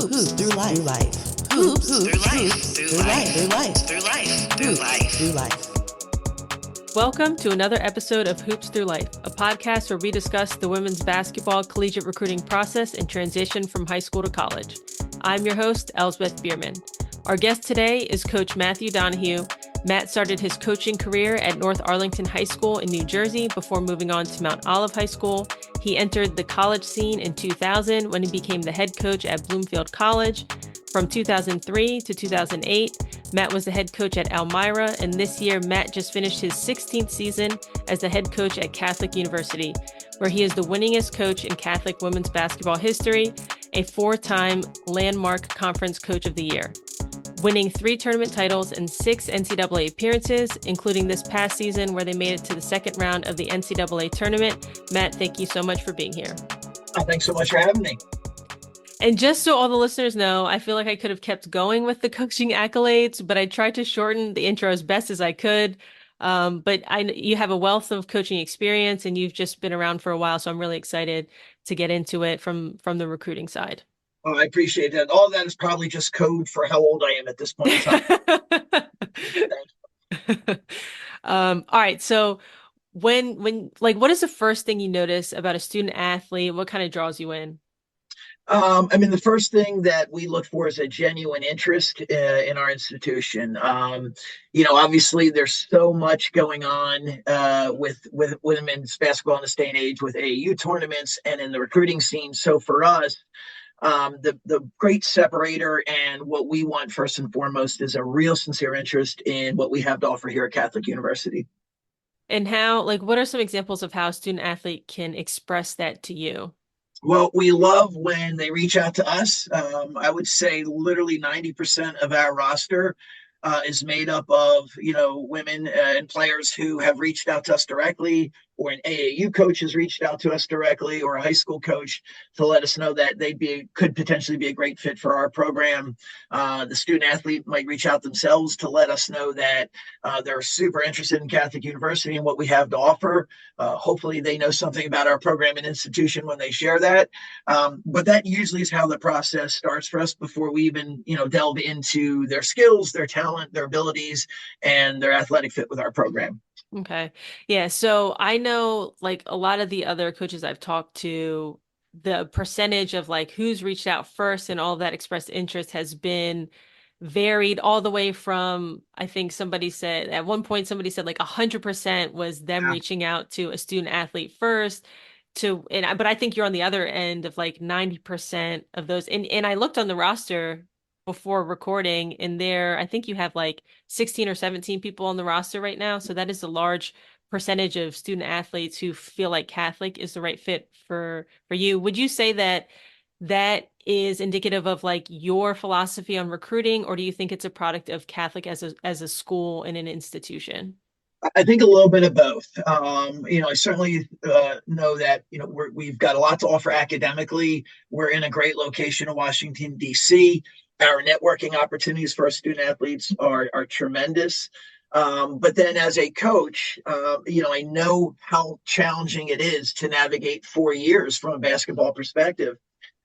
Hoops through life. Hoops through life. Welcome to another episode of Hoops Through Life, a podcast where we discuss the women's basketball collegiate recruiting process and transition from high school to college. I'm your host, Elsbeth Bierman. Our guest today is Coach Matthew Donohue. Matt started his coaching career at North Arlington High School in New Jersey before moving on to Mount Olive High School. He entered the college scene in 2000 when he became the head coach at Bloomfield College. From 2003 to 2008, Matt was the head coach at Elmira, and this year Matt just finished his 16th season as the head coach at Catholic University, where he is the winningest coach in Catholic women's basketball history, a four-time landmark conference coach of the year, winning 3 tournament titles and 6 NCAA appearances, including this past season where they made it to the second round of the NCAA tournament. Matt, thank you so much for being here. Thanks so much for having me. And just so all the listeners know, I feel like I could have kept going with the coaching accolades, but I tried to shorten the intro as best as I could. But you have a wealth of coaching experience and you've just been around for a while. So I'm really excited to get into it from the recruiting side. Oh, I appreciate that. All that is probably just code for how old I am at this point in time. All right. So when what is the first thing you notice about a student athlete? What kind of draws you in? The first thing that we look for is a genuine interest in our institution. Obviously there's so much going on with women's basketball in this day and age with AAU tournaments and in the recruiting scene. So for us, the great separator and what we want first and foremost is a real sincere interest in what we have to offer here at Catholic University. And what are some examples of how a student athlete can express that to you? Well, we love when they reach out to us. I would say literally 90% of our roster is made up of, women and players who have reached out to us directly, or an AAU coach has reached out to us directly, or a high school coach to let us know that could potentially be a great fit for our program. The student athlete might reach out themselves to let us know that they're super interested in Catholic University and what we have to offer. Hopefully they know something about our program and institution when they share that. But that usually is how the process starts for us before we even, delve into their skills, their talent, their abilities, and their athletic fit with our program. Okay. Yeah. So I know a lot of the other coaches I've talked to, the percentage of who's reached out first and all of that expressed interest has been varied all the way from, I think somebody said at one point, 100% was them reaching out to a student athlete first but I think you're on the other end of 90% of those. And I looked on the roster before recording, and I think you have 16 or 17 people on the roster right now. So that is a large percentage of student athletes who feel like Catholic is the right fit for you. Would you say that is indicative of your philosophy on recruiting, or do you think it's a product of Catholic as a school and an institution? I think a little bit of both. I certainly know that, we've got a lot to offer academically. We're in a great location in Washington, D.C. Our networking opportunities for our student athletes are tremendous. But then as a coach, I know how challenging it is to navigate 4 years from a basketball perspective.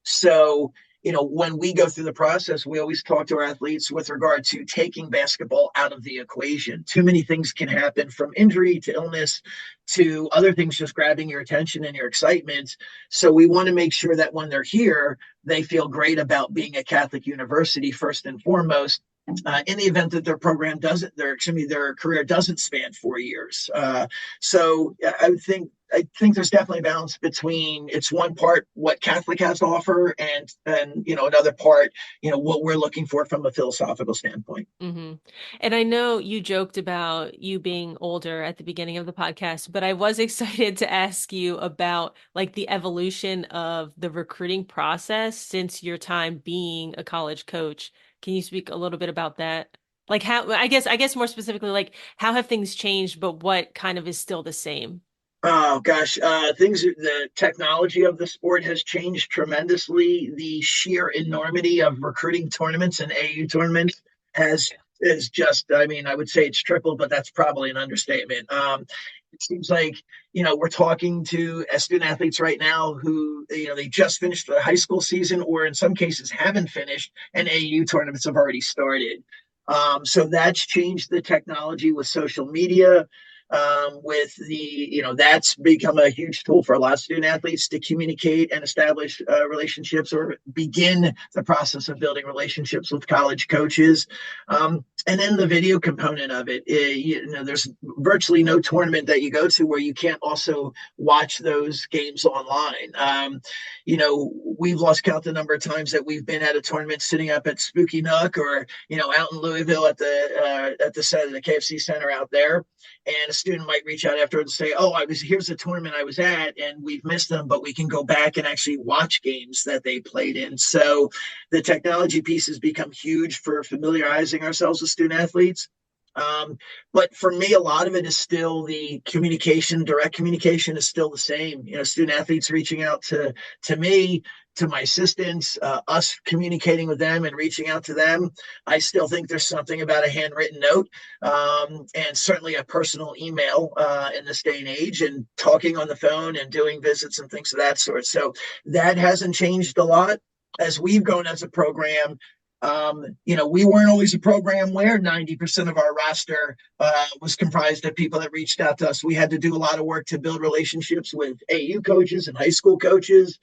So, when we go through the process, we always talk to our athletes with regard to taking basketball out of the equation. Too many things can happen, from injury to illness to other things just grabbing your attention and your excitement. So we want to make sure that when they're here, they feel great about being at Catholic University first and foremost. In the event that their career doesn't span 4 years. So I think there's definitely a balance between it's one part what Catholic has to offer and another part, what we're looking for from a philosophical standpoint. Mm-hmm. And I know you joked about you being older at the beginning of the podcast, but I was excited to ask you about the evolution of the recruiting process since your time being a college coach. Can you speak a little bit about that? How, I guess more specifically, how have things changed, but what kind of is still the same? Oh gosh, the technology of the sport has changed tremendously. The sheer enormity of recruiting tournaments and AAU tournaments is just, I would say it's tripled, but that's probably an understatement. It seems like, we're talking to student athletes right now who, they just finished the high school season, or in some cases haven't finished, and AU tournaments have already started. So that's changed the technology with social media. With that's become a huge tool for a lot of student athletes to communicate and establish relationships, or begin the process of building relationships with college coaches. And then the video component of it, there's virtually no tournament that you go to where you can't also watch those games online. We've lost count the number of times that we've been at a tournament sitting up at Spooky Nook, or out in Louisville at the side of the KFC Center out there, and a student might reach out afterwards and say, "Oh, here's the tournament I was at, and we've missed them, but we can go back and actually watch games that they played in." So the technology piece has become huge for familiarizing ourselves with student athletes. But for me, a lot of it is still the communication. Direct communication is still the same. Student athletes reaching out to me, to my assistants, us communicating with them and reaching out to them. I still think there's something about a handwritten note, and certainly a personal email in this day and age, and talking on the phone and doing visits and things of that sort. So that hasn't changed a lot as we've grown as a program. We weren't always a program where 90% of our roster was comprised of people that reached out to us. We had to do a lot of work to build relationships with AU coaches and high school coaches,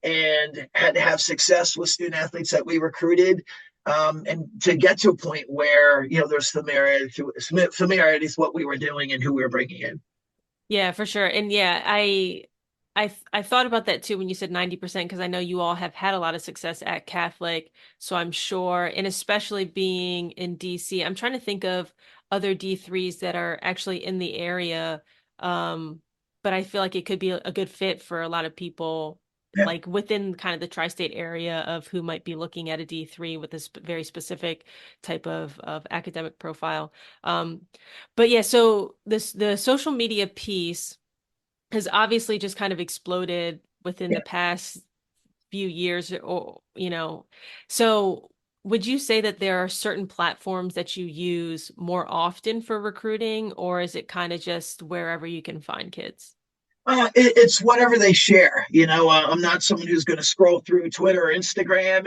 and had to have success with student athletes that we recruited. And to get to a point where, there's familiarity to what we were doing and who we were bringing in. Yeah, for sure. And yeah, I thought about that too when you said 90%, because I know you all have had a lot of success at Catholic. So I'm sure, and especially being in DC, I'm trying to think of other D3s that are actually in the area. But I feel like it could be a good fit for a lot of people, Yeah. like within kind of the tri-state area, of who might be looking at a D3 with this very specific type of academic profile. But yeah, so the social media piece has obviously just kind of exploded within Yeah. the past few years, or so would you say that there are certain platforms that you use more often for recruiting, or is it kind of just wherever you can find kids? It's whatever they share. I'm not someone who's going to scroll through Twitter or Instagram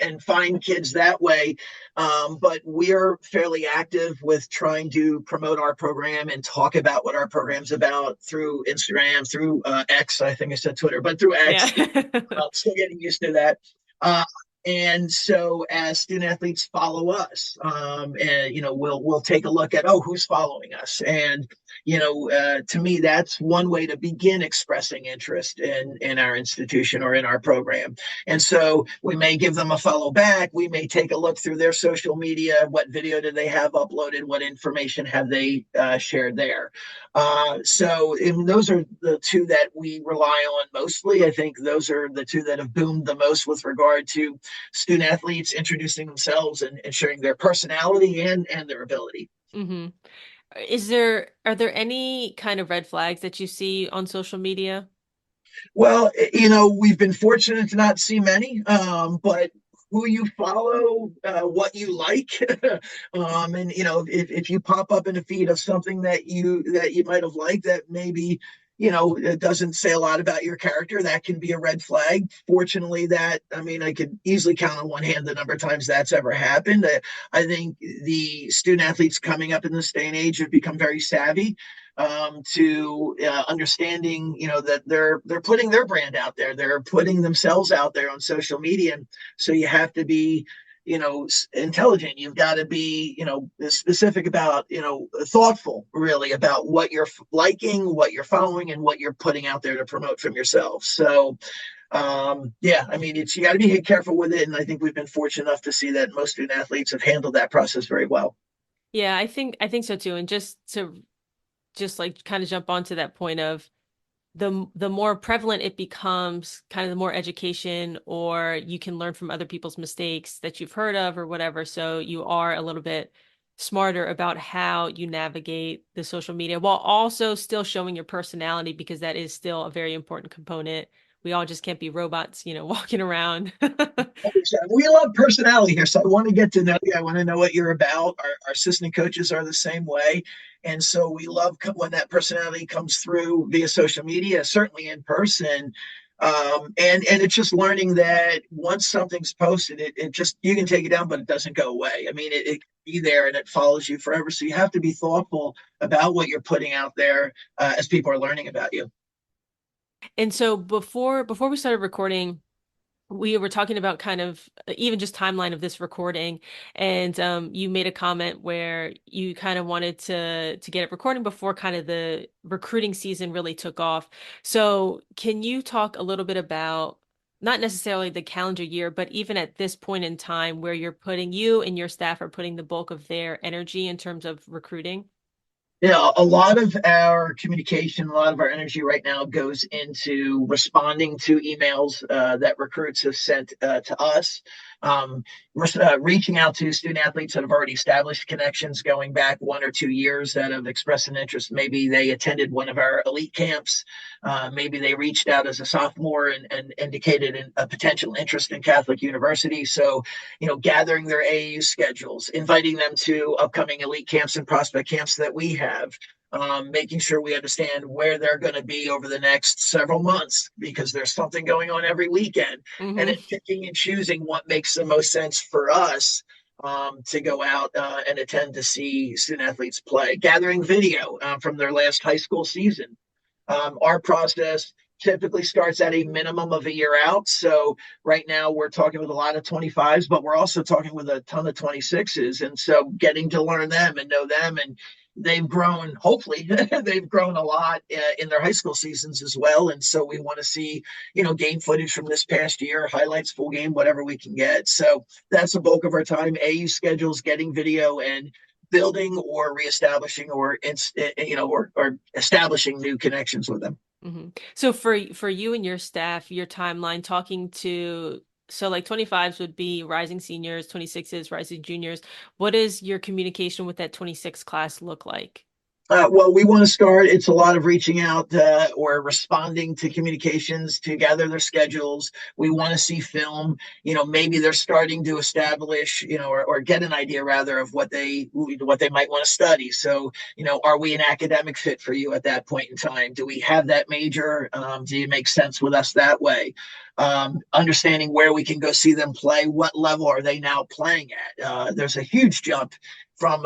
and find kids that way. But we're fairly active with trying to promote our program and talk about what our program's about through Instagram, through X. I think I said Twitter, but through Yeah. X. I'm still getting used to that. Uh, and so as student athletes follow us, and we'll take a look at, oh, who's following us. And to me, that's one way to begin expressing interest in our institution or in our program. And so we may give them a follow back. We may take a look through their social media. What video did they have uploaded? What information have they shared there? So those are the two that we rely on mostly. I think those are the two that have boomed the most with regard to student athletes introducing themselves and sharing their personality and their ability. Hmm. Are there any kind of red flags that you see on social media? Well, we've been fortunate to not see many, but who you follow, what you like, and if you pop up in a feed of something that you might have liked that maybe it doesn't say a lot about your character, that can be a red flag. Fortunately, I could easily count on one hand the number of times that's ever happened. I think the student athletes coming up in this day and age have become very savvy, to understanding, that they're putting their brand out there, they're putting themselves out there on social media, and so you have to be, intelligent. You've got to be, specific about, thoughtful, really, about what you're liking, what you're following, and what you're putting out there to promote from yourself. So, yeah, you got to be careful with it, and I think we've been fortunate enough to see that most student athletes have handled that process very well. Yeah, I think so too. And just like kind of jump onto that point of the more prevalent it becomes, kind of the more education, or you can learn from other people's mistakes that you've heard of or whatever. So you are a little bit smarter about how you navigate the social media while also still showing your personality, because that is still a very important component we all just can't be robots, walking around. We love personality here, so I want to get to know you. I want to know what you're about. Our assistant coaches are the same way, and so we love when that personality comes through via social media, certainly in person. And it's just learning that once something's posted, it just, you can take it down, but it doesn't go away. I mean, it can be there and it follows you forever. So you have to be thoughtful about what you're putting out there as people are learning about you. And so before we started recording, we were talking about kind of even just timeline of this recording, and you made a comment where you kind of wanted to get it recording before kind of the recruiting season really took off. So can you talk a little bit about not necessarily the calendar year, but even at this point in time where you and your staff are putting the bulk of their energy in terms of recruiting? A lot of our communication, a lot of our energy right now goes into responding to emails that recruits have sent to us. Reaching out to student athletes that have already established connections going back 1 or 2 years that have expressed an interest. Maybe they attended one of our elite camps. Maybe they reached out as a sophomore and indicated a potential interest in Catholic University. So, gathering their AAU schedules, inviting them to upcoming elite camps and prospect camps that we have. Making sure we understand where they're going to be over the next several months, because there's something going on every weekend, and then picking and choosing what makes the most sense for us to go out and attend to see student athletes play. Gathering video from their last high school season. Our process typically starts at a minimum of a year out. So right now we're talking with a lot of 25s, but we're also talking with a ton of 26s. And so getting to learn them and know them, and they've grown, hopefully they've grown a lot in their high school seasons as well. And so we want to see, game footage from this past year, highlights, full game, whatever we can get. So that's the bulk of our time. AU schedules, getting video, and building or reestablishing or establishing new connections with them. So for you and your staff, your timeline talking to, so like 25s would be rising seniors, 26s, rising juniors. What does your communication with that 26 class look like? Well, we want to start. It's a lot of reaching out or responding to communications to gather their schedules. We want to see film. Maybe they're starting to establish, or get an idea rather of what they might want to study. So, are we an academic fit for you at that point in time? Do we have that major? Do you make sense with us that way? Understanding where we can go see them play. What level are they now playing at? There's a huge jump from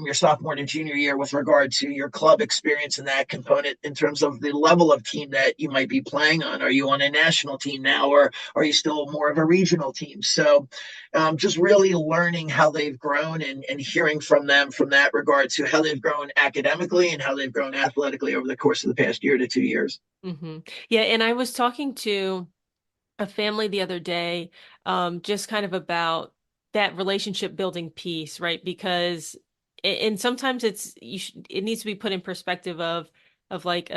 your sophomore to junior year with regard to your club experience and that component in terms of the level of team that you might be playing on. Are you on a national team now, or are you still more of a regional team? So just really learning how they've grown and hearing from them from that regard to how they've grown academically and how they've grown athletically over the course of the past year to 2 years. Yeah, and I was talking to a family the other day, just kind of about that relationship building piece, right? Because and sometimes it needs to be put in perspective of like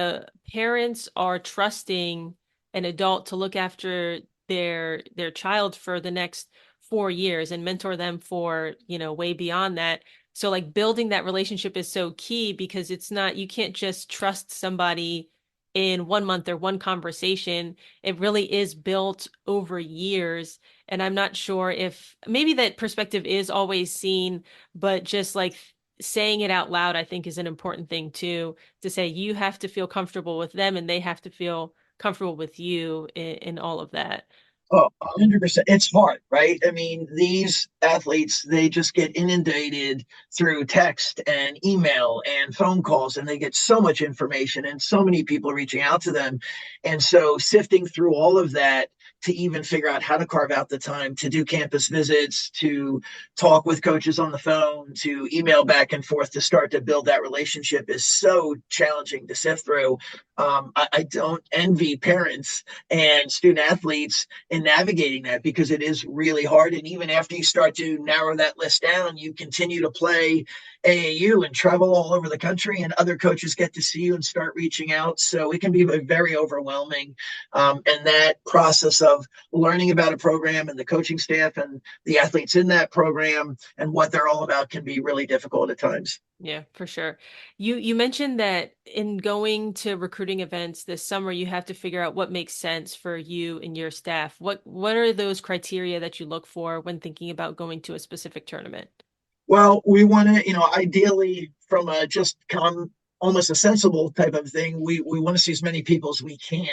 parents are trusting an adult to look after their child for the next 4 years and mentor them for, way beyond that. So like building that relationship is so key, because you can't just trust somebody in 1 month or one conversation. It really is built over years. And I'm not sure if maybe that perspective is always seen, but just like saying it out loud, I think is an important thing too, to say you have to feel comfortable with them and they have to feel comfortable with you in all of that. Oh, 100%. It's hard, right? I mean, these athletes, they just get inundated through text and email and phone calls, and they get so much information and so many people reaching out to them. And so sifting through all of that to even figure out how to carve out the time to do campus visits, to talk with coaches on the phone, to email back and forth to start to build that relationship is so challenging to sift through. I don't envy parents and student athletes in navigating that, because it is really hard. And even after you start to narrow that list down, you continue to play AAU and travel all over the country, and other coaches get to see you and start reaching out. So it can be very overwhelming. And that process of of learning about a program and the coaching staff and the athletes in that program and what they're all about can be really difficult at times. Yeah, for sure. You mentioned that in going to recruiting events this summer, you have to figure out what makes sense for you and your staff. What are those criteria that you look for when thinking about going to a specific tournament? Well, we want to, ideally from a just come almost a sensible type of thing, we want to see as many people as we can.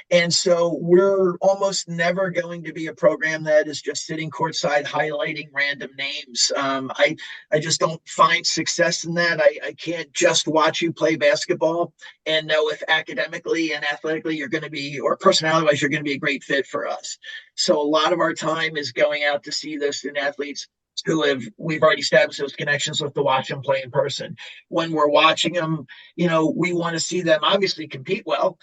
And so we're almost never going to be a program that is just sitting courtside highlighting random names. I just don't find success in that. I can't just watch you play basketball and know if academically and athletically you're going to be, or personality wise, you're going to be a great fit for us. So a lot of our time is going out to see those student athletes we've already established those connections with, to watch them play in person. When we're watching them, we want to see them obviously compete well.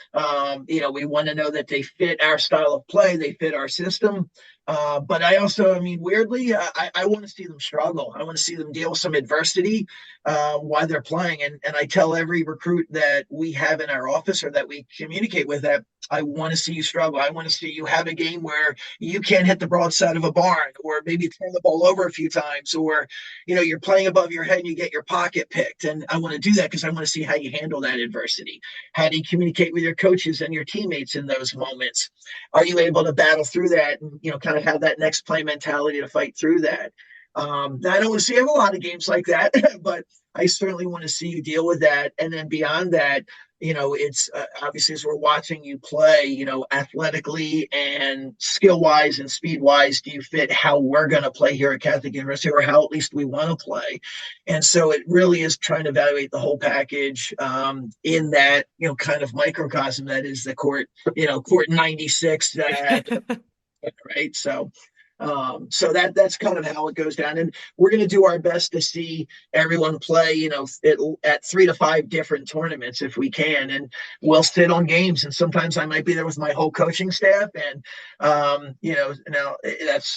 We want to know that they fit our style of play, they fit our system. But I also, weirdly, I want to see them struggle. I want to see them deal with some adversity while they're playing. And I tell every recruit that we have in our office or that we communicate with that I want to see you struggle. I want to see you have a game where you can't hit the broadside of a barn, or maybe turn the ball over a few times, or you're playing above your head and you get your pocket picked. And I want to do that because I want to see how you handle that adversity. How do you communicate with your coaches and your teammates in those moments? Are you able to battle through that and kind of have that next play mentality to fight through that? I don't want to see a lot of games like that, but I certainly want to see you deal with that. And then beyond that, it's obviously as we're watching you play, athletically and skill wise and speed wise, do you fit how we're going to play here at Catholic University, or how at least we want to play? And so it really is trying to evaluate the whole package in that, kind of microcosm that is the court 96, right? So that's kind of how it goes down, and we're going to do our best to see everyone play, at 3 to 5 different tournaments if we can, and we'll sit on games. And sometimes I might be there with my whole coaching staff, and now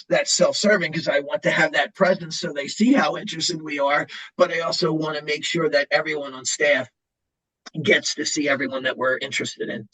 that's self-serving because I want to have that presence so they see how interested we are, but I also want to make sure that everyone on staff gets to see everyone that we're interested in.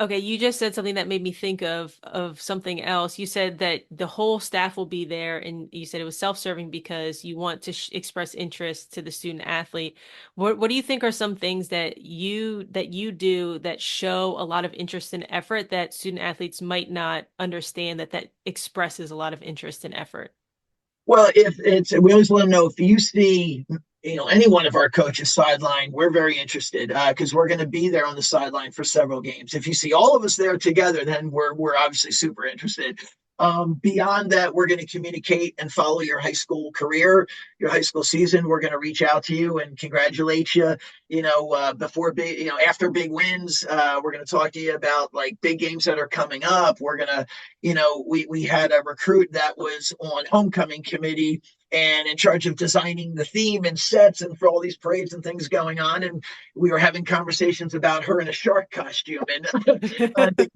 Okay, you just said something that made me think of something else. You said that the whole staff will be there, and you said it was self-serving because you want to express interest to the student athlete. What do you think are some things that you do that show a lot of interest and effort that student athletes might not understand, that expresses a lot of interest and effort? Well, we always let them know, if you see, any one of our coaches sideline, we're very interested because we're going to be there on the sideline for several games. If you see all of us there together, then we're obviously super interested. Beyond that, we're going to communicate and follow your high school career, your high school season. We're going to reach out to you and congratulate you. Before big, after big wins, we're going to talk to you about like big games that are coming up. We're going to, we had a recruit that was on homecoming committee and in charge of designing the theme and sets and for all these parades and things going on. And we were having conversations about her in a shark costume and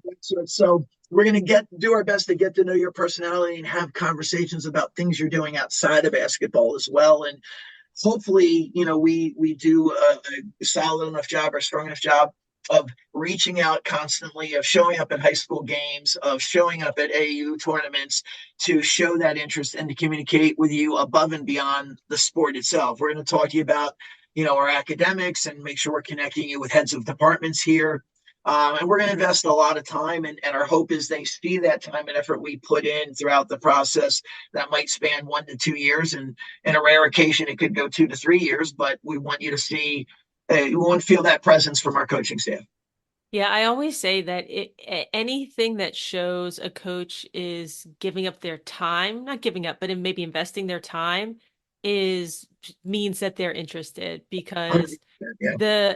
so we're going to do our best to get to know your personality and have conversations about things you're doing outside of basketball as well. And hopefully, we do a solid enough job or strong enough job of reaching out constantly, of showing up at high school games, of showing up at AAU tournaments to show that interest and to communicate with you above and beyond the sport itself. We're going to talk to you about, our academics and make sure we're connecting you with heads of departments here. And we're going to invest a lot of time, and our hope is they see that time and effort we put in throughout the process. That might span 1 to 2 years, and in a rare occasion, it could go 2 to 3 years, but we want you to see, we want to feel that presence from our coaching staff. Yeah, I always say that anything that shows a coach is giving up their time, not giving up, but maybe investing their time means that they're interested, because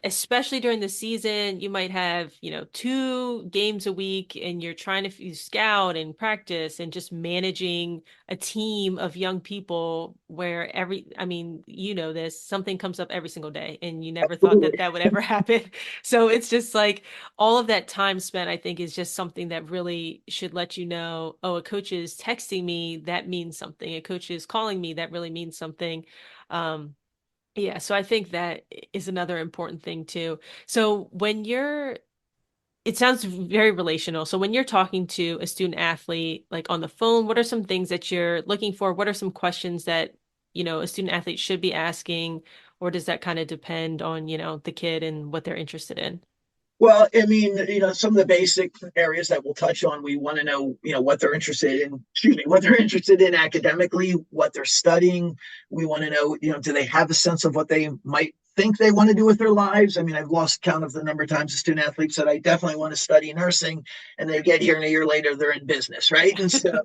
especially during the season, you might have, 2 games a week and you're trying to scout and practice and just managing a team of young people where something comes up every single day and you never thought that would ever happen. So it's just like all of that time spent, I think, is just something that really should let you know, oh, a coach is texting me, that means something. A coach is calling me, that really means something. Yeah, so I think that is another important thing too. So when you're it sounds very relational. So when you're talking to a student athlete, like on the phone, what are some things that you're looking for? What are some questions that, a student athlete should be asking? Or does that kind of depend on, the kid and what they're interested in? Well, I mean, some of the basic areas that we'll touch on, we want to know, what they're interested in, excuse me, what they're interested in academically, what they're studying. We want to know, do they have a sense of what they might think they want to do with their lives? I mean, I've lost count of the number of times a student athlete said, I definitely want to study nursing. And they get here and a year later, they're in business, right? And so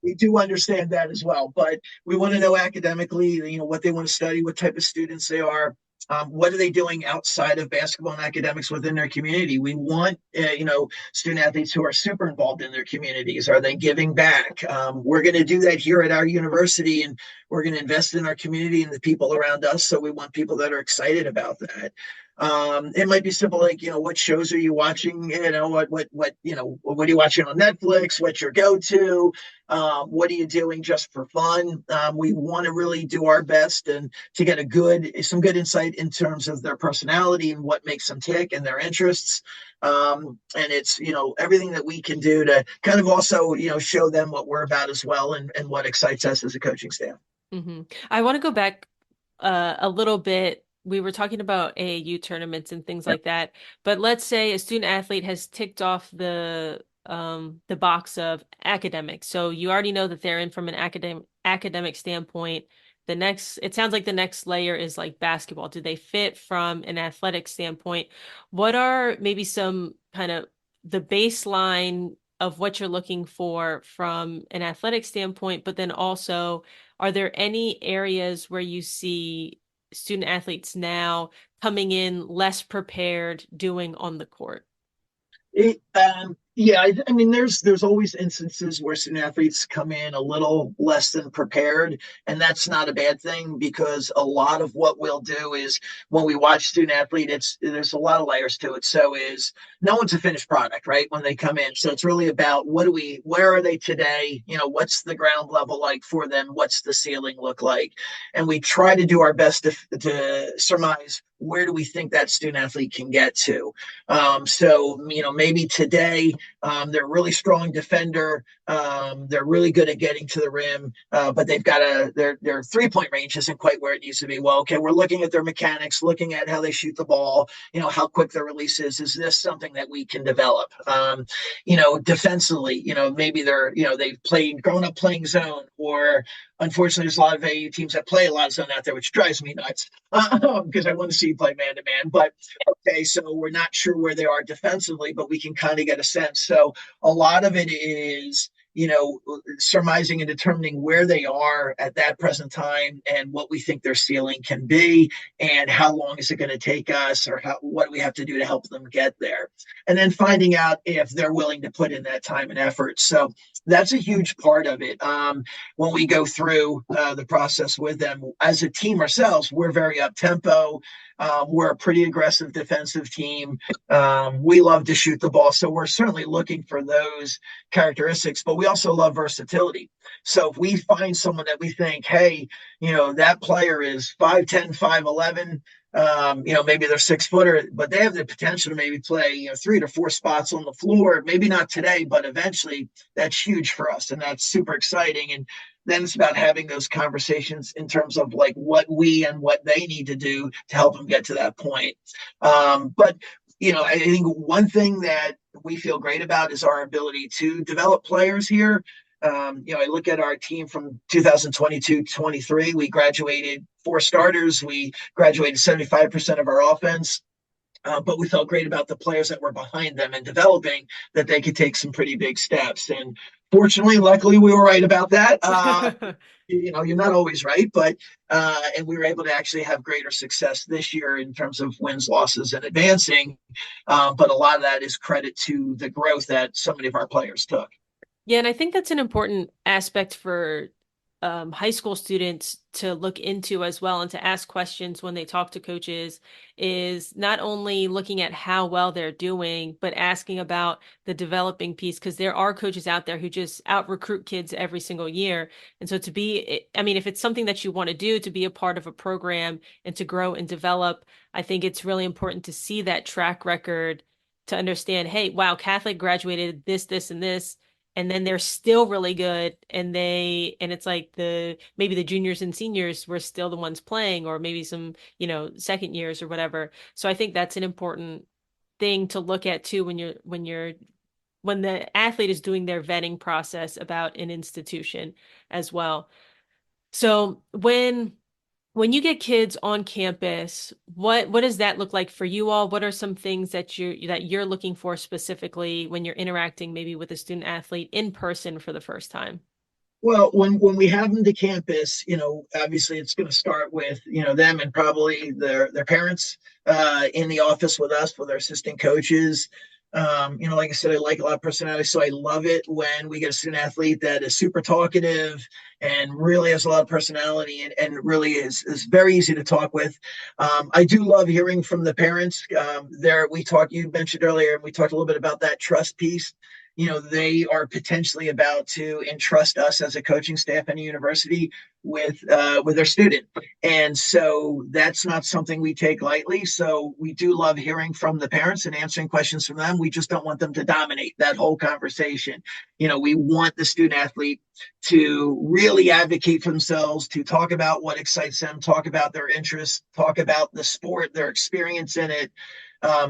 we do understand that as well. But we want to know academically, what they want to study, what type of students they are. What are they doing outside of basketball and academics within their community? We want, student athletes who are super involved in their communities. Are they giving back? We're going to do that here at our university, and we're going to invest in our community and the people around us. So we want people that are excited about that. It might be simple, like, what shows are you watching? What are you watching on Netflix? What's your go-to? What are you doing just for fun? We want to really do our best and to get some good insight in terms of their personality and what makes them tick and their interests. And it's, everything that we can do to kind of also, show them what we're about as well, and what excites us as a coaching staff. Mm-hmm. I want to go back a little bit. We were talking about AAU tournaments and things like that, but let's say a student athlete has ticked off the box of academics. So you already know that they're in from an academic standpoint. It sounds like the next layer is like basketball. Do they fit from an athletic standpoint? What are maybe some kind of the baseline of what you're looking for from an athletic standpoint, but then also, are there any areas where you see student athletes now coming in less prepared doing on the court? Yeah, I mean, there's always instances where student athletes come in a little less than prepared, and that's not a bad thing, because a lot of what we'll do is when we watch student athlete, there's a lot of layers to it. So is no one's a finished product, right? When they come in, so it's really about where are they today? What's the ground level like for them? What's the ceiling look like? And we try to do our best to surmise where do we think that student athlete can get to. So maybe today they're a really strong defender. They're really good at getting to the rim, but they've got their 3-point range isn't quite where it needs to be. Well, okay, we're looking at their mechanics, looking at how they shoot the ball, how quick their release is. Is this something that we can develop? Defensively, maybe they've grown up playing zone, or unfortunately, there's a lot of AU teams that play a lot of zone out there, which drives me nuts, because I want to see you play man to man. But okay, so we're not sure where they are defensively, but we can kind of get a sense. So a lot of it is, surmising and determining where they are at that present time and what we think their ceiling can be, and how long is it going to take us, or what do we have to do to help them get there, and then finding out if they're willing to put in that time and effort. So that's a huge part of it. When we go through the process with them as a team ourselves, we're very up tempo. We're a pretty aggressive defensive team. We love to shoot the ball. So we're certainly looking for those characteristics, but we also love versatility. So if we find someone that we think, hey, that player is 5'10", 5'11", maybe they're 6-footer, but they have the potential to maybe play, 3 to 4 spots on the floor. Maybe not today, but eventually. That's huge for us, and that's super exciting. And then it's about having those conversations in terms of like what we and what they need to do to help them get to that point. But I think one thing that we feel great about is our ability to develop players here. I look at our team from 2022-23. We graduated 4 starters. We graduated 75% of our offense. But we felt great about the players that were behind them and developing, that they could take some pretty big steps. And fortunately, luckily, we were right about that. You're not always right, but and we were able to actually have greater success this year in terms of wins, losses, and advancing. But a lot of that is credit to the growth that so many of our players took. Yeah, and I think that's an important aspect for high school students to look into as well, and to ask questions when they talk to coaches, is not only looking at how well they're doing, but asking about the developing piece, because there are coaches out there who just out recruit kids every single year. And so if it's something that you want to do, to be a part of a program and to grow and develop, I think it's really important to see that track record, to understand, hey, wow, Catholic graduated this, and this, and then they're still really good, and it's like maybe the juniors and seniors were still the ones playing, or maybe some, second years or whatever. So I think that's an important thing to look at too when the athlete is doing their vetting process about an institution as well. So when you get kids on campus, what does that look like for you all? What are some things that you're looking for specifically when you're interacting maybe with a student athlete in person for the first time? Well, when we have them to campus, obviously it's going to start with them and probably their parents in the office with us, with our assistant coaches. Like I said, I like a lot of personality, so I love it when we get a student athlete that is super talkative and really has a lot of personality and really is very easy to talk with. I do love hearing from the parents. You mentioned earlier, and we talked a little bit about that trust piece. They are potentially about to entrust us as a coaching staff and a university with their student, and so that's not something we take lightly. So we do love hearing from the parents and answering questions from them. We just don't want them to dominate that whole conversation. We want the student athlete to really advocate for themselves, to talk about what excites them, talk about their interests, talk about the sport, their experience in it.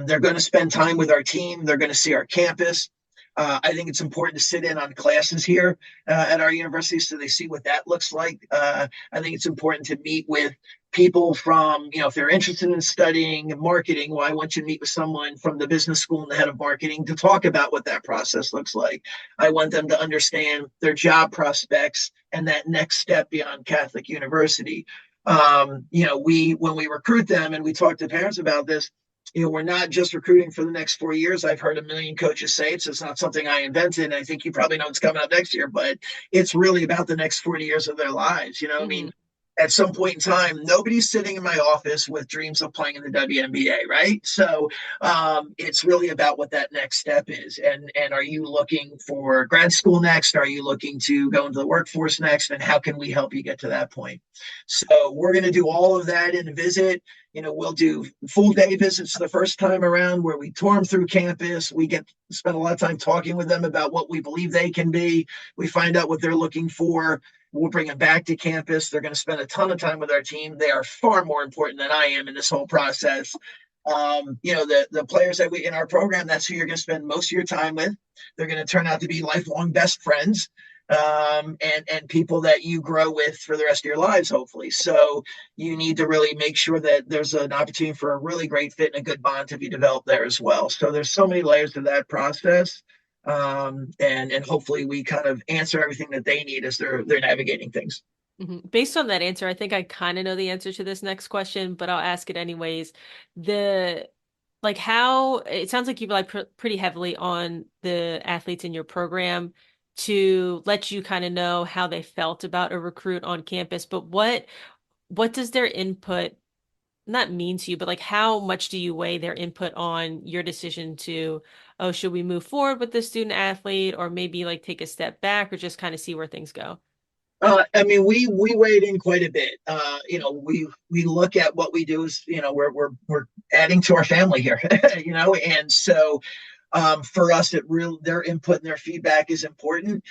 They're going to spend time with our team. They're going to see our campus. I think it's important to sit in on classes here at our university so they see what that looks like. I think it's important to meet with people from, if they're interested in studying marketing, well, I want you to meet with someone from the business school and the head of marketing to talk about what that process looks like. I want them to understand their job prospects and that next step beyond Catholic University. When we recruit them and we talk to parents about this, we're not just recruiting for the next 4 years. I've heard a million coaches say it, so it's not something I invented. And I think you probably know what's coming up next year, but it's really about the next 40 years of their lives. I mean, at some point in time, nobody's sitting in my office with dreams of playing in the WNBA, right? So it's really about what that next step is. And are you looking for grad school next? Are you looking to go into the workforce next? And how can we help you get to that point? So we're going to do all of that in a visit. We'll do full day visits the first time around where we tour them through campus. We get to spend a lot of time talking with them about what we believe they can be. We find out what they're looking for. We'll bring them back to campus. They're going to spend a ton of time with our team. They are far more important than I am in this whole process. The players that we in our program, that's who you're going to spend most of your time with. They're going to turn out to be lifelong best friends. And people that you grow with for the rest of your lives, hopefully. So you need to really make sure that there's an opportunity for a really great fit and a good bond to be developed there as well. So there's so many layers to that process. And hopefully we kind of answer everything that they need as they're navigating things. Based on that answer, I think I kind of know the answer to this next question, but I'll ask it anyways. How it sounds like you rely pretty heavily on the athletes in your program to let you kind of know how they felt about a recruit on campus, but what does their input not mean to you, but like how much do you weigh their input on your decision to, oh, should we move forward with this student athlete or maybe like take a step back or just kind of see where things go? I mean, we weighed in quite a bit. We look at what we do is, we're adding to our family here, and so for us, their input and their feedback is important.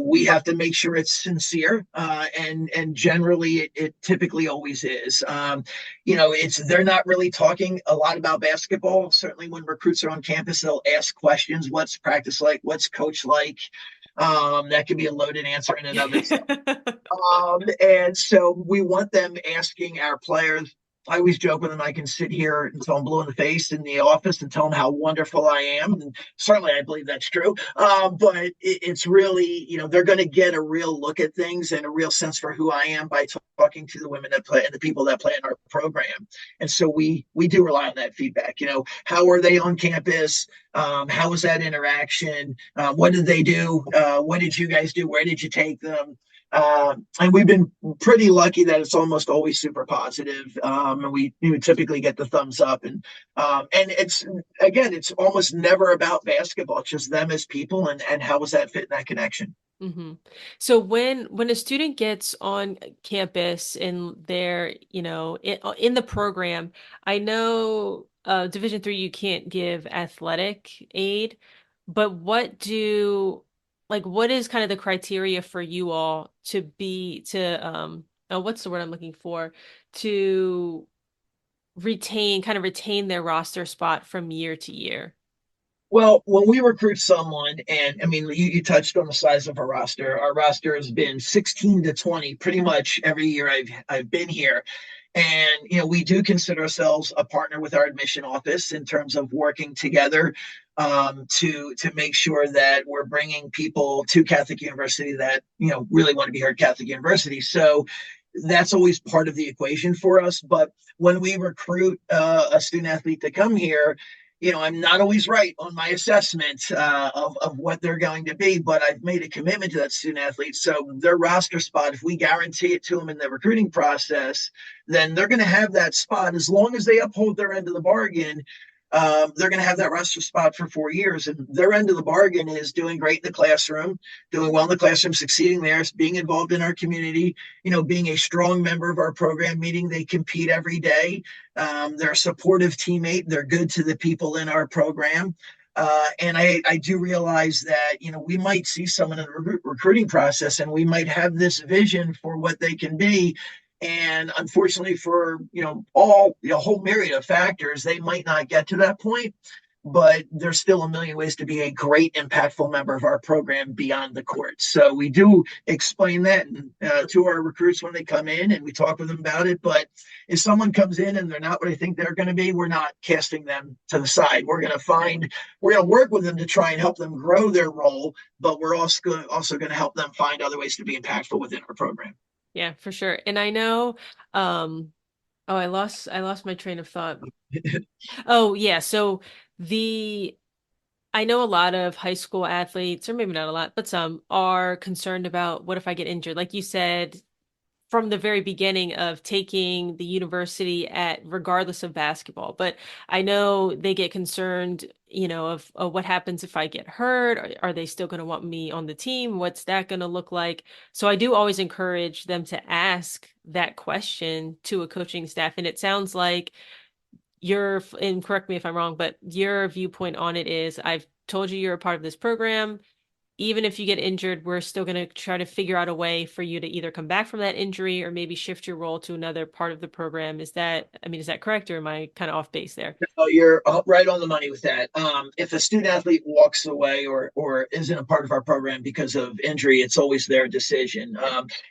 We have to make sure it's sincere, and generally it typically always is. They're not really talking a lot about basketball. Certainly, when recruits are on campus, they'll ask questions: "What's practice like? What's coach like?" That can be a loaded answer in and of itself. And so we want them asking our players. I always joke with them, I can sit here until I'm blue in the face in the office and tell them how wonderful I am. And certainly I believe that's true. But it's really, they're going to get a real look at things and a real sense for who I am by talking to the women that play and the people that play in our program. And so we do rely on that feedback. How are they on campus? How was that interaction? What did they do? What did you guys do? Where did you take them? And we've been pretty lucky that it's almost always super positive. And we typically get the thumbs up, and it's almost never about basketball. It's just them as people and how was that fit in that connection. So when a student gets on campus and they're, in the program, I know Division 3, you can't give athletic aid, but what is kind of the criteria for you all to be to oh, what's the word I'm looking for? To retain their roster spot from year to year. Well, when we recruit someone, and I mean, you touched on the size of our roster. Our roster has been 16 to 20 pretty much every year I've been here. And we do consider ourselves a partner with our admission office in terms of working together to make sure that we're bringing people to Catholic University that really want to be here at Catholic University. So that's always part of the equation for us. But when we recruit a student athlete to come here, I'm not always right on my assessment of what they're going to be, but I've made a commitment to that student athlete. So their roster spot, if we guarantee it to them in the recruiting process, then they're going to have that spot as long as they uphold their end of the bargain. They're going to have that roster spot for 4 years, and their end of the bargain is doing great in the classroom, doing well in the classroom, succeeding there, being involved in our community, being a strong member of our program, meaning they compete every day. They're a supportive teammate. They're good to the people in our program. And I do realize that, we might see someone in the recruiting process and we might have this vision for what they can be. And unfortunately for, a whole myriad of factors, they might not get to that point, but there's still a million ways to be a great, impactful member of our program beyond the court. So we do explain that to our recruits when they come in, and we talk with them about it. But if someone comes in and they're not what I think they're going to be, we're not casting them to the side. We're going to work with them to try and help them grow their role, but we're also going to help them find other ways to be impactful within our program. Yeah, for sure. And I know, oh, I lost my train of thought. Oh, yeah. So the I know a lot of high school athletes, or maybe not a lot, but some are concerned about what if I get injured? Like you said, from the very beginning of taking the university at regardless of basketball. But I know they get concerned, of what happens if I get hurt? Are they still going to want me on the team? What's that going to look like? So I do always encourage them to ask that question to a coaching staff. And it sounds like and correct me if I'm wrong, but your viewpoint on it is I've told you you're a part of this program. Even if you get injured, we're still going to try to figure out a way for you to either come back from that injury or maybe shift your role to another part of the program. Is that correct, or am I kind of off base there? Oh, you're right on the money with that. If a student athlete walks away or isn't a part of our program because of injury, it's always their decision.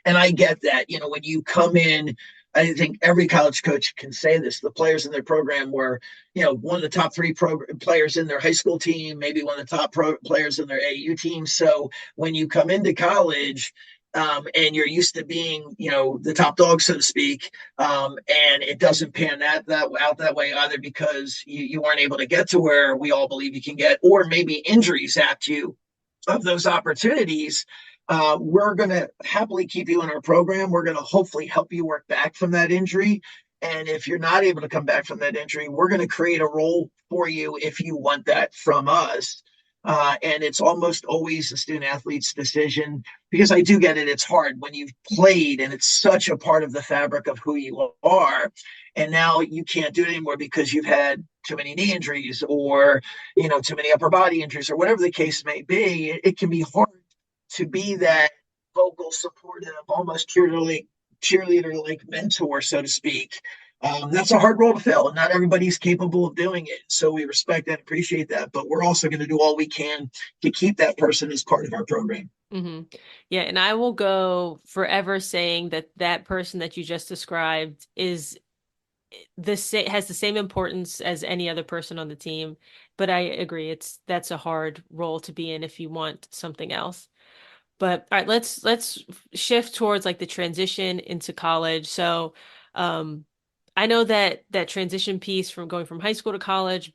And I get that. When you come in, I think every college coach can say this. The players in their program were, one of the top three players in their high school team, maybe one of the top players in their AU team. So when you come into college, and you're used to being, the top dog, so to speak, and it doesn't pan that out that way either because you weren't able to get to where we all believe you can get, or maybe injuries zapped you of those opportunities. We're going to happily keep you in our program. We're going to hopefully help you work back from that injury. And if you're not able to come back from that injury, we're going to create a role for you if you want that from us. And it's almost always a student athlete's decision because I do get it. It's hard when you've played and it's such a part of the fabric of who you are. And now you can't do it anymore because you've had too many knee injuries or, too many upper body injuries or whatever the case may be. It can be hard to be that vocal, supportive, almost cheerleader like mentor, so to speak. That's a hard role to fill, and not everybody's capable of doing it. So we respect and appreciate that, but we're also going to do all we can to keep that person as part of our program. Mm-hmm. Yeah, and I will go forever saying that person that you just described is has the same importance as any other person on the team. But I agree, that's a hard role to be in if you want something else. But all right, let's shift towards like the transition into college. So, I know that transition piece from going from high school to college,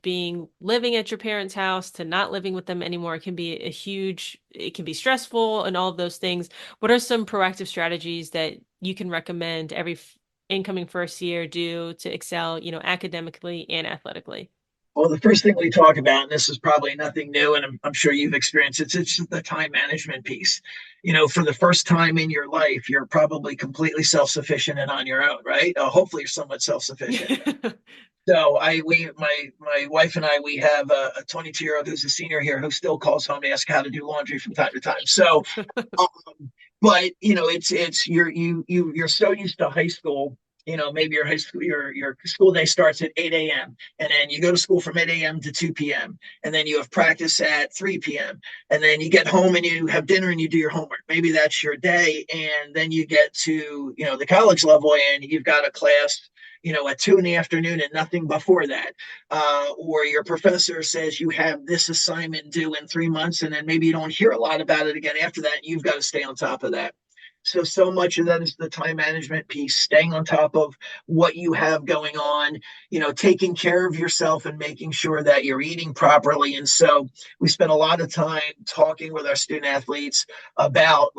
living at your parents' house to not living with them anymore can be it can be stressful and all of those things. What are some proactive strategies that you can recommend every incoming first year do to excel, academically and athletically? Well, the first thing we talk about, and this is probably nothing new, and I'm sure you've experienced it, it's the time management piece. For the first time in your life, you're probably completely self-sufficient and on your own, right? Hopefully, you're somewhat self-sufficient. So my wife and I, we have a 22-year-old who's a senior here who still calls home to ask how to do laundry from time to time. So, but it's you're so used to high school. Maybe your high school your school day starts at 8 a.m. and then you go to school from 8 a.m. to 2 p.m. and then you have practice at 3 p.m. and then you get home and you have dinner and you do your homework. Maybe that's your day, and then you get to the college level and you've got a class at 2 p.m. and nothing before that. Or your professor says you have this assignment due in 3 months, and then maybe you don't hear a lot about it again after that. You've got to stay on top of that. So much of that is the time management piece, staying on top of what you have going on, taking care of yourself and making sure that you're eating properly. And so we spend a lot of time talking with our student athletes about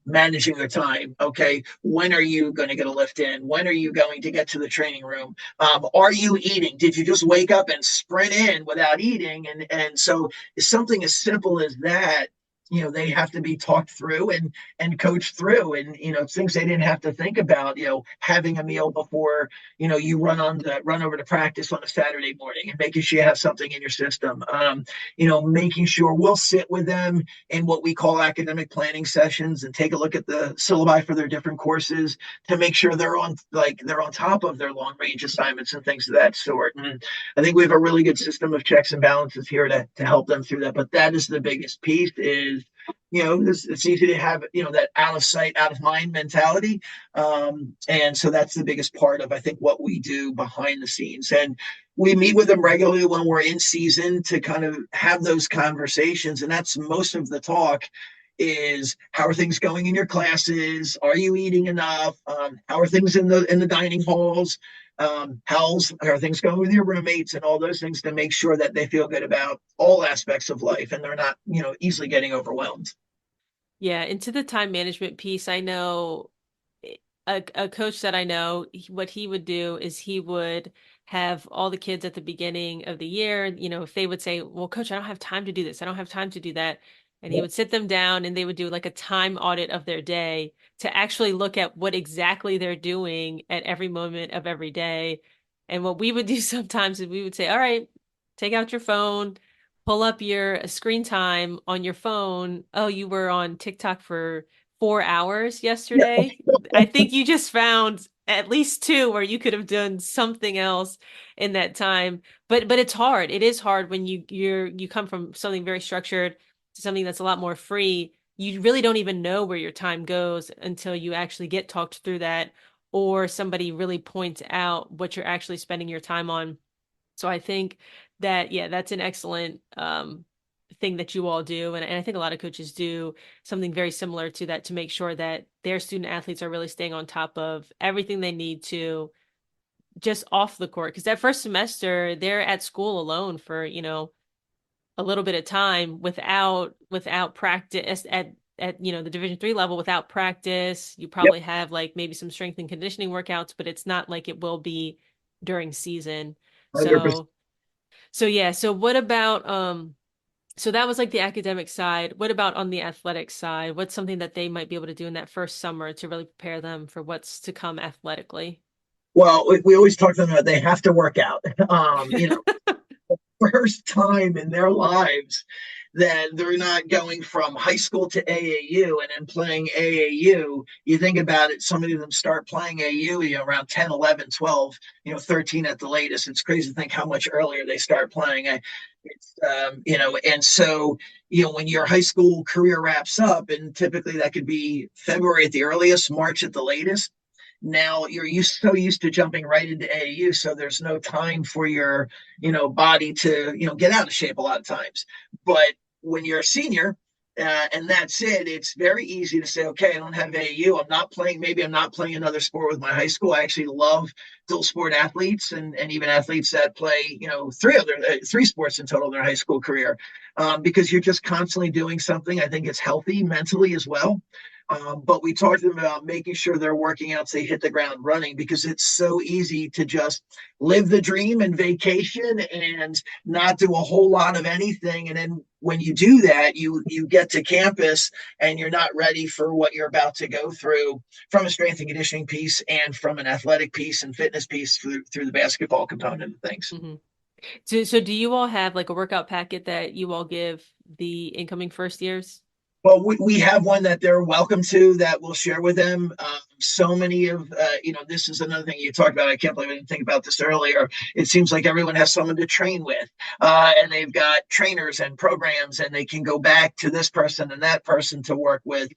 managing their time. Okay, when are you going to get a lift in? When are you going to get to the training room? Are you eating? Did you just wake up and sprint in without eating? And so it's something as simple as that. They have to be talked through and coached through, and things they didn't have to think about. Having a meal before you run over to practice on a Saturday morning, and making sure you have something in your system. Making sure we'll sit with them in what we call academic planning sessions and take a look at the syllabi for their different courses to make sure they're on top of their long range assignments and things of that sort. And I think we have a really good system of checks and balances here to help them through that. But that is the biggest piece. It's easy to have that out of sight, out of mind mentality, and so that's the biggest part of, I think, what we do behind the scenes. And we meet with them regularly when we're in season to kind of have those conversations, and that's most of the talk. Is how are things going in your classes? Are you eating enough? How are things in the dining halls? How are things going with your roommates, and all those things to make sure that they feel good about all aspects of life and they're not easily getting overwhelmed. Yeah, into the time management piece, I know a coach that I know, what he would do is he would have all the kids at the beginning of the year, if they would say, well, coach, I don't have time to do this, I don't have time to do that. And he would sit them down and they would do like a time audit of their day to actually look at what exactly they're doing at every moment of every day. And what we would do sometimes is we would say, all right, take out your phone, pull up your screen time on your phone. Oh, you were on TikTok for 4 hours yesterday. I think you just found at least two where you could have done something else in that time. But it's hard. It is hard when you come from something very structured to something that's a lot more free. You really don't even know where your time goes until you actually get talked through that, or somebody really points out what you're actually spending your time on. So I think that, yeah, that's an excellent thing that you all do. And I think a lot of coaches do something very similar to that to make sure that their student athletes are really staying on top of everything they need to just off the court. Because that first semester, they're at school alone for, a little bit of time without practice at the Division III level. Without practice, you probably have like maybe some strength and conditioning workouts, but it's not like it will be during season. 100%. So yeah. So what about so that was like the academic side. What about on the athletic side? What's something that they might be able to do in that first summer to really prepare them for what's to come athletically? Well, we always talk to them about they have to work out. First time in their lives that they're not going from high school to AAU and then playing AAU. You think about it, so many of them start playing AAU around 10, 11, 12, 13 at the latest. It's crazy to think how much earlier they start playing. And so, when your high school career wraps up, and typically that could be February at the earliest, March at the latest. Now you're so used to jumping right into AAU, so there's no time for your, body to, get out of shape a lot of times. But when you're a senior, and that's it, it's very easy to say, okay, I don't have AAU. I'm not playing another sport with my high school. I actually love dual sport athletes and even athletes that play, three sports in total in their high school career, because you're just constantly doing something. I think it's healthy mentally as well. But we talked to them about making sure they're working out so they hit the ground running, because it's so easy to just live the dream and vacation and not do a whole lot of anything. And then when you do that, you get to campus and you're not ready for what you're about to go through from a strength and conditioning piece and from an athletic piece and fitness piece through the basketball component of things. Mm-hmm. So do you all have like a workout packet that you all give the incoming first years? Well, we have one that they're welcome to that we'll share with them. So many of, this is another thing you talked about. I can't believe I didn't think about this earlier. It seems like everyone has someone to train with, and they've got trainers and programs, and they can go back to this person and that person to work with.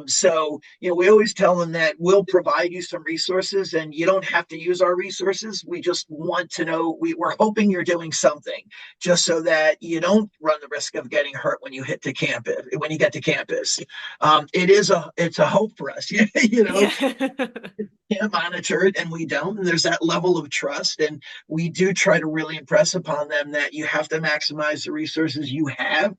So, we always tell them that we'll provide you some resources and you don't have to use our resources. We just want to know, we're hoping you're doing something just so that you don't run the risk of getting hurt when you get to campus. It's a hope for us, Yeah. can't monitor it and we don't. And there's that level of trust. And we do try to really impress upon them that you have to maximize the resources you have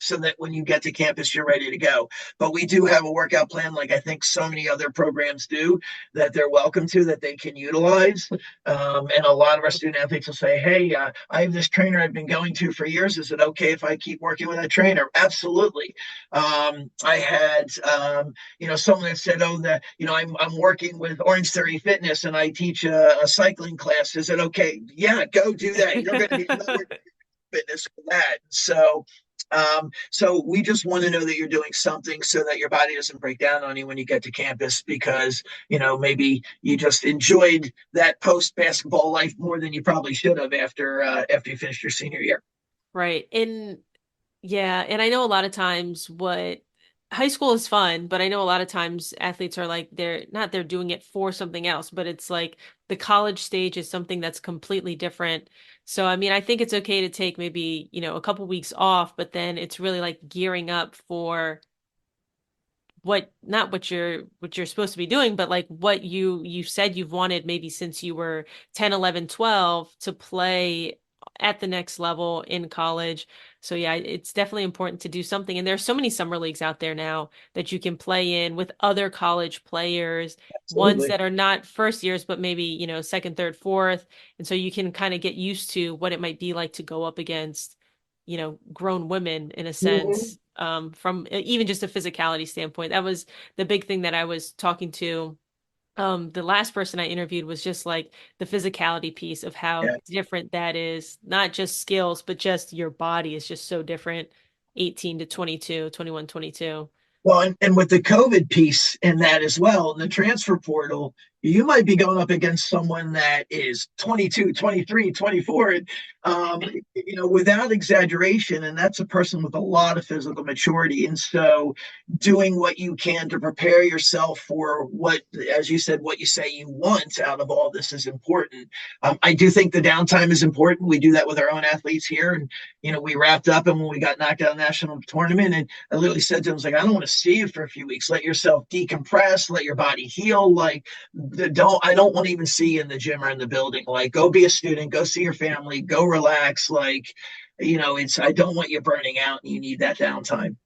so that when you get to campus, you're ready to go. But we do have a workout plan, like I think so many other programs do, that they're welcome to, that they can utilize. And a lot of our student athletes will say, hey, I have this trainer I've been going to for years. Is it okay if I keep working with that trainer? Absolutely. I had, someone that said, I'm working with Orange Theory Fitness and I teach a cycling class. Is it okay? Yeah, go do that. You're going to need another fitness for that. So we just want to know that you're doing something so that your body doesn't break down on you when you get to campus, because, maybe you just enjoyed that post basketball life more than you probably should have after you finished your senior year. Right. And I know a lot of times what high school is fun, but I know a lot of times athletes are like they're doing it for something else, but it's like the college stage is something that's completely different. So I mean, I think it's okay to take maybe, a couple weeks off, but then it's really like gearing up for not what you're supposed to be doing, but like what you said you've wanted maybe since you were 10, 11, 12 to play at the next level in college. So yeah, it's definitely important to do something. And there's so many summer leagues out there now that you can play in with other college players, ones Absolutely. that are not first years, but maybe, second, third, fourth. And so you can kind of get used to what it might be like to go up against, grown women in a Mhm. sense, from even just a physicality standpoint. That was the big thing that I was talking to. The last person I interviewed was just like the physicality piece of how Yeah. different that is, not just skills, but just your body is just so different, 18 to 22, 21, 22. Well, and with the COVID piece in that as well, in the transfer portal, you might be going up against someone that is 22, 23, 24, and, without exaggeration. And that's a person with a lot of physical maturity. And so doing what you can to prepare yourself for what, as you said, what you say you want out of all this is important. I do think the downtime is important. We do that with our own athletes here. And, we wrapped up and when we got knocked out of the national tournament, and I literally said to him, I don't want to see you for a few weeks. Let yourself decompress, let your body heal. I don't want to even see you in the gym or in the building. Like, go be a student, go see your family, go relax. I don't want you burning out and you need that downtime.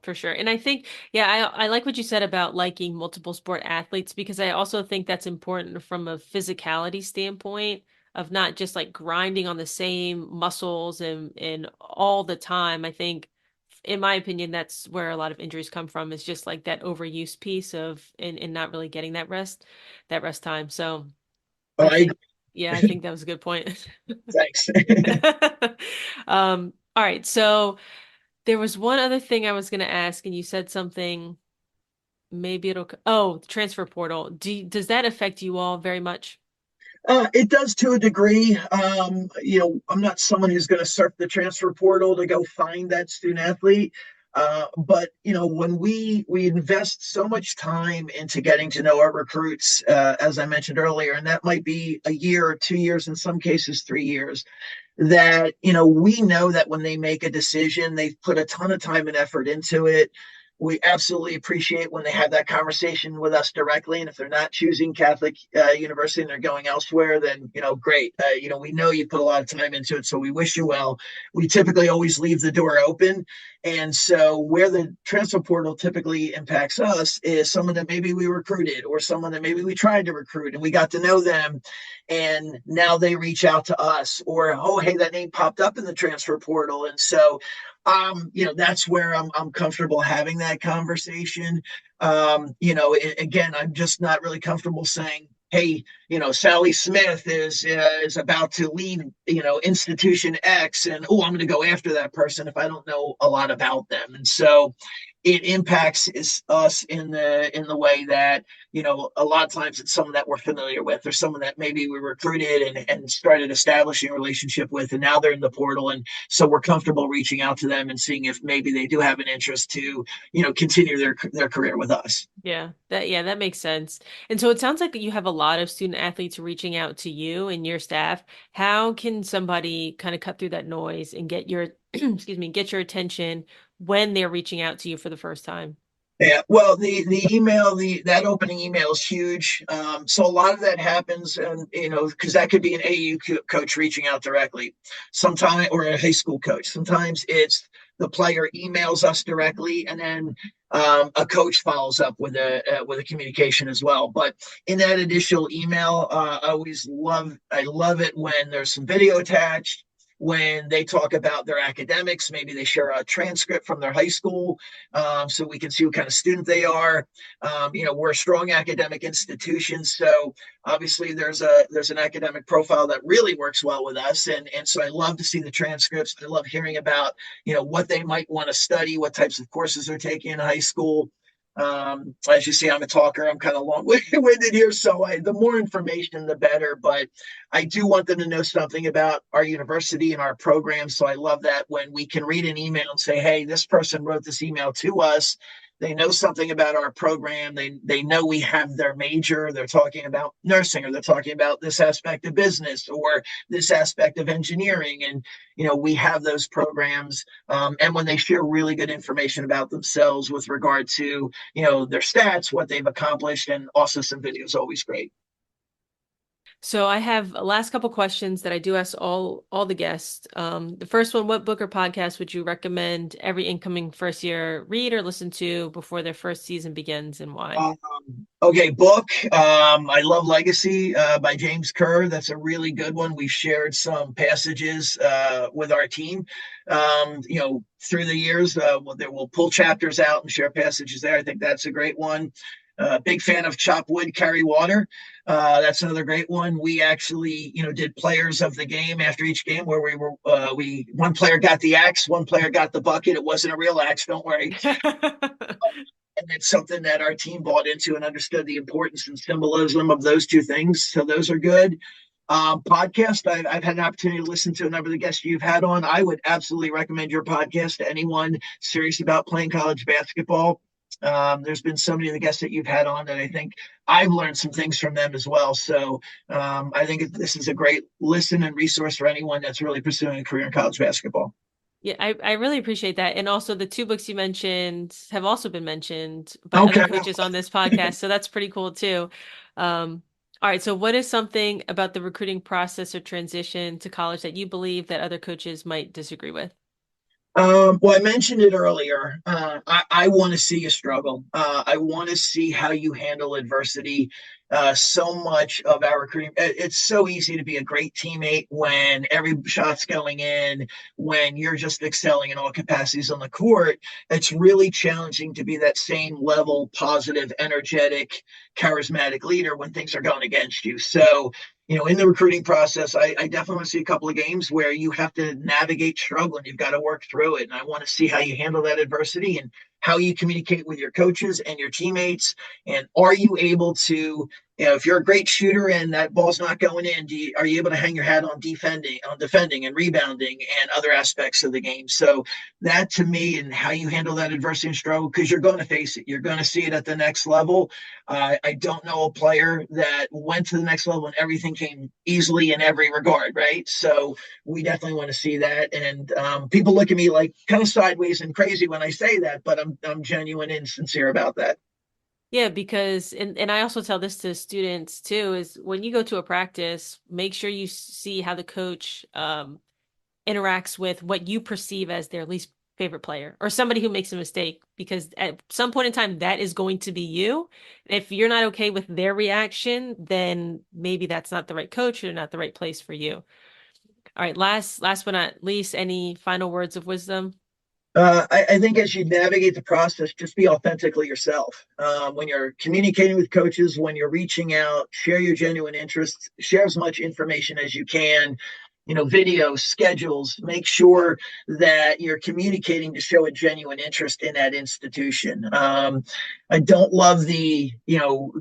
For sure. And I think, yeah, I like what you said about liking multiple sport athletes, because I also think that's important from a physicality standpoint of not just like grinding on the same muscles and all the time. I think, in my opinion, that's where a lot of injuries come from, is just like that overuse piece of and not really getting that rest time. So Oh, I I think, yeah, I think that was a good point. thanks. All right. So there was one other thing I was going to ask, and you said something. Maybe the transfer portal. Does that affect you all very much? It does to a degree. I'm not someone who's going to surf the transfer portal to go find that student athlete. But when we invest so much time into getting to know our recruits, as I mentioned earlier, and that might be a year or 2 years, in some cases 3 years, that we know that when they make a decision, they've put a ton of time and effort into it. we absolutely appreciate when they have that conversation with us directly. And if they're not choosing Catholic University and they're going elsewhere, then, great. We know you put a lot of time into it, so we wish you well. We typically always leave the door open. And so where the transfer portal typically impacts us is someone that maybe we recruited or someone that maybe we tried to recruit and we got to know them. And now they reach out to us or, oh, hey, that name popped up in the transfer portal. And so that's where I'm comfortable having that conversation. Again, I'm just not really comfortable saying, hey, Sally Smith is about to leave, institution X, and I'm going to go after that person if I don't know a lot about them. And so it impacts us in the way that, a lot of times it's someone that we're familiar with or someone that maybe we recruited and started establishing a relationship with, and now they're in the portal. And so we're comfortable reaching out to them and seeing if maybe they do have an interest to, continue their career with us. Yeah, that makes sense. And so it sounds like you have a lot of student athletes reaching out to you and your staff. How can somebody kind of cut through that noise and get your get your attention when they're reaching out to you for the first time? Yeah, well, the email, that opening email is huge. So a lot of that happens, and because that could be an AU coach reaching out directly, sometimes, or a high school coach. Sometimes it's the player emails us directly, and then a coach follows up with a communication as well. But in that initial email, I love it when there's some video attached, when they talk about their academics. Maybe they share a transcript from their high school, so we can see what kind of student they are. We're a strong academic institution, so obviously there's an academic profile that really works well with us, and so I love to see the transcripts. I love hearing about what they might want to study, what types of courses they're taking in high school. As you see, I'm a talker. I'm kind of long-winded here, so the more information, the better. But I do want them to know something about our university and our program. So I love that when we can read an email and say, hey, this person wrote this email to us. They know something about our program. They know we have their major. They're talking about nursing, or they're talking about this aspect of business or this aspect of engineering. And, we have those programs. And when they share really good information about themselves with regard to, their stats, what they've accomplished, and also some videos, always great. So I have a last couple questions that I do ask all the guests. The first one, what book or podcast would you recommend every incoming first year read or listen to before their first season begins, and why? Okay, book. I love Legacy by James Kerr. That's a really good one. We've shared some passages with our team. Through the years, we'll pull chapters out and share passages there. I think that's a great one. Big fan of Chop Wood, Carry Water. That's another great one. We actually, did players of the game after each game where one player got the axe, one player got the bucket. It wasn't a real axe, don't worry. And it's something that our team bought into and understood the importance and symbolism of those two things. So those are good. Podcast, I've had an opportunity to listen to a number of the guests you've had on. I would absolutely recommend your podcast to anyone serious about playing college basketball. There's been so many of the guests that you've had on that I think I've learned some things from them as well. So I think this is a great listen and resource for anyone that's really pursuing a career in college basketball. Yeah, I really appreciate that. And also the two books you mentioned have also been mentioned by other coaches on this podcast. So that's pretty cool too. All right. So what is something about the recruiting process or transition to college that you believe that other coaches might disagree with? Well, I mentioned it earlier. I want to see you struggle. I want to see how you handle adversity. So much of our recruiting, it's so easy to be a great teammate when every shot's going in, when you're just excelling in all capacities on the court. It's really challenging to be that same level, positive, energetic, charismatic leader when things are going against you. So, in the recruiting process, I definitely want to see a couple of games where you have to navigate struggle and you've got to work through it. And I want to see how you handle that adversity and how you communicate with your coaches and your teammates. And are you able to, if you're a great shooter and that ball's not going in, are you able to hang your hat on defending and rebounding and other aspects of the game? So that, to me, and how you handle that adversity and struggle, because you're going to face it. You're going to see it at the next level. I don't know a player that went to the next level and everything came easily in every regard, right? So we definitely want to see that. And people look at me like kind of sideways and crazy when I say that, but I'm I'm genuine and sincere about that. Yeah, because, and I also tell this to students too, is when you go to a practice, make sure you see how the coach interacts with what you perceive as their least favorite player or somebody who makes a mistake, because at some point in time, that is going to be you. If you're not okay with their reaction, then maybe that's not the right coach or not the right place for you. All right, last but not least, any final words of wisdom? I think as you navigate the process, just be authentically yourself. When you're communicating with coaches, when you're reaching out, share your genuine interests, share as much information as you can, videos, schedules, make sure that you're communicating to show a genuine interest in that institution. I don't love the,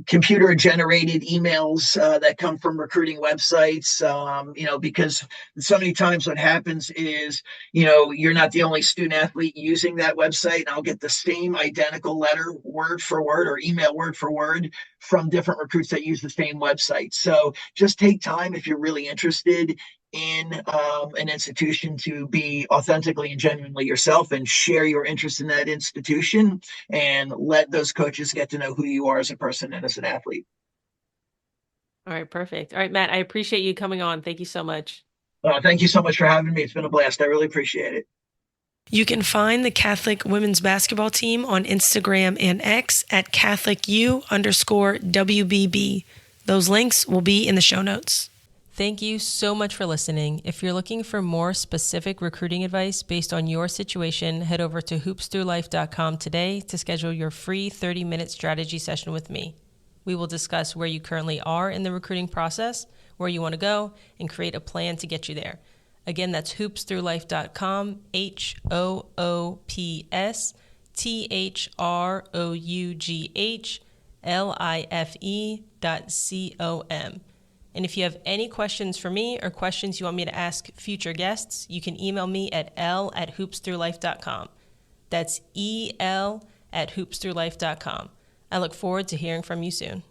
computer generated emails that come from recruiting websites, because so many times what happens is, you're not the only student athlete using that website. And I'll get the same identical letter word for word or email word for word from different recruits that use the same website. So just take time if you're really interested in an institution to be authentically and genuinely yourself and share your interest in that institution and let those coaches get to know who you are as a person and as an athlete. All right, perfect. All right, Matt, I appreciate you coming on. Thank you so much. Thank you so much for having me. It's been a blast. I really appreciate it. You can find the Catholic women's basketball team on Instagram and X at CatholicU_WBB. Those links will be in the show notes. Thank you so much for listening. If you're looking for more specific recruiting advice based on your situation, head over to hoopsthroughlife.com today to schedule your free 30-minute strategy session with me. We will discuss where you currently are in the recruiting process, where you want to go, and create a plan to get you there. Again, that's hoopsthroughlife.com, HOOPSTHROUGHLIFE.com. And if you have any questions for me or questions you want me to ask future guests, you can email me at l@hoopsthroughlife.com. That's EL@hoopsthroughlife.com. I look forward to hearing from you soon.